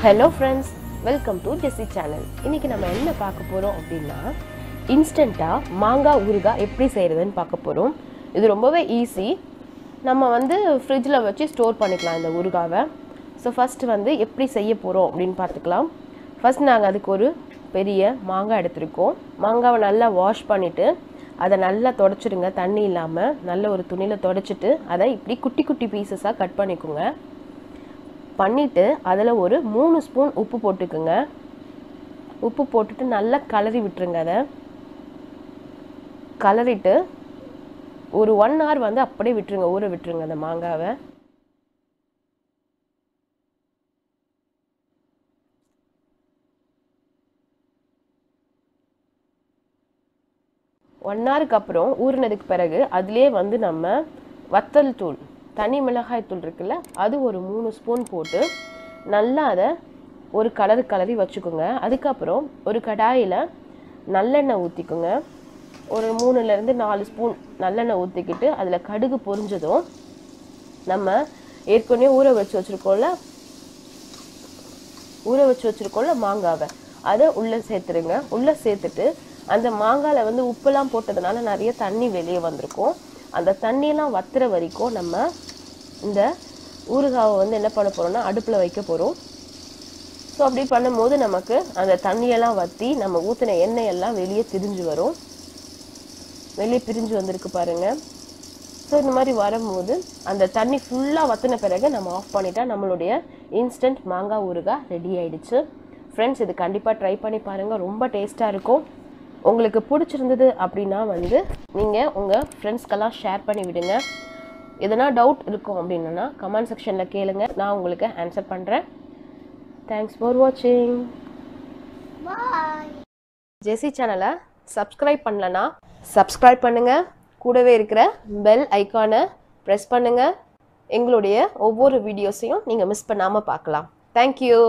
Hello friends, welcome to Jece channel. இன்னைக்கு நம்ம என்ன பார்க்க போறோம் அப்படினா இன்ஸ்டன்ட்டா மாங்காய் ஊறுகாய் எப்படி செய்யறதுன்னு பார்க்க போறோம். இது ரொம்பவே ஈஸி. நம்ம ஃப்ரிட்ஜ்ல வச்சு ஸ்டோர் பண்ணிக்கலாம் இந்த ஊறுகாவை. சோ ஃபர்ஸ்ட் எப்படி செய்ய போறோம் அப்படினு பார்த்துக்கலாம். ஃபர்ஸ்ட் நாங்க அதுக்கு ஒரு பெரிய மாங்காய் எடுத்துருக்கோம். மாங்காவை நல்லா வாஷ் பண்ணிட்டு அதை நல்லா தொடச்சிடுங்க, தண்ணி இல்லாம நல்ல ஒரு துணியில தொடச்சிட்டு அதை இப்படி குட்டி குட்டி பீசஸா கட் பண்ணிக்கோங்க. பண்ணிட்டு அதில் ஒரு 3 ஸ்பூன் உப்பு போட்டுக்குங்க. உப்பு போட்டுட்டு நல்லா கலரி விட்டுருங்க. அதை கலரிட்டு ஒரு 1 hour அப்படியே விட்டுருங்க, ஊற விட்டுருங்க அந்த மாங்காவை. ஒன் ஹவருக்கு அப்புறம் ஊறினதுக்கு பிறகு அதிலே நம்ம வத்தல் தூள், தனி மிளகாய் தூள் இருக்குல்ல, அது ஒரு 3 ஸ்பூன் போட்டு நல்லா அதை ஒரு கலரி வச்சுக்கோங்க. அதுக்கப்புறம் ஒரு கடாயில் நல்லெண்ணெய் ஊற்றிக்கோங்க. ஒரு 3-4 ஸ்பூன் நல்லெண்ணெய் ஊற்றிக்கிட்டு அதில் கடுகு பொரிஞ்சதும் நம்ம ஏற்கனவே ஊற வச்சு வச்சுருக்கோம்ல மாங்காவை அதை உள்ளே சேர்த்துருங்க. உள்ளே சேர்த்துட்டு அந்த மாங்காயில் உப்புலாம் போட்டதுனால நிறைய தண்ணி வெளியே வந்திருக்கும். அந்த தண்ணியெல்லாம் வத்துற வரைக்கும் நம்ம இந்த ஊறுகாவை என்ன பண்ண போகிறோம்னா அடுப்பில் வைக்க போகிறோம். ஸோ அப்படி பண்ணும்போது நமக்கு அந்த தண்ணியெல்லாம் வற்றி நம்ம ஊற்றின எண்ணெயெல்லாம் வெளியே பிரிஞ்சு வரும். வெளியே பிரிஞ்சு வந்திருக்கு பாருங்கள். ஸோ இந்த மாதிரி வரும்போது அந்த தண்ணி ஃபுல்லாக வற்றின பிறகு நம்ம ஆஃப் பண்ணிட்டா நம்மளுடைய இன்ஸ்டன்ட் மாங்காய் ஊறுகாய் ரெடி ஆயிடுச்சு. ஃப்ரெண்ட்ஸ், இது கண்டிப்பாக ட்ரை பண்ணி பாருங்கள், ரொம்ப டேஸ்ட்டாக இருக்கும். உங்களுக்கு பிடிச்சிருந்தது அப்படின்னா நீங்கள் உங்கள் ஃப்ரெண்ட்ஸ்க்கெல்லாம் ஷேர் பண்ணி விடுங்க. எதனா டவுட் இருக்கும் அப்படின்னா கமெண்ட் செக்ஷனில் கேளுங்க, நான் உங்களுக்கு ஆன்சர் பண்ணுறேன். தேங்க்ஸ் ஃபார் வாட்சிங். பாய். ஜெசி சேனலை சப்ஸ்கிரைப் பண்ணலன்னா சப்ஸ்கிரைப் பண்ணுங்கள். கூடவே இருக்கிற பெல் ஐக்கானை ப்ரெஸ் பண்ணுங்கள். எங்களுடைய ஒவ்வொரு வீடியோஸையும் நீங்கள் மிஸ் பண்ணாமல் பார்க்கலாம். தேங்க்யூ.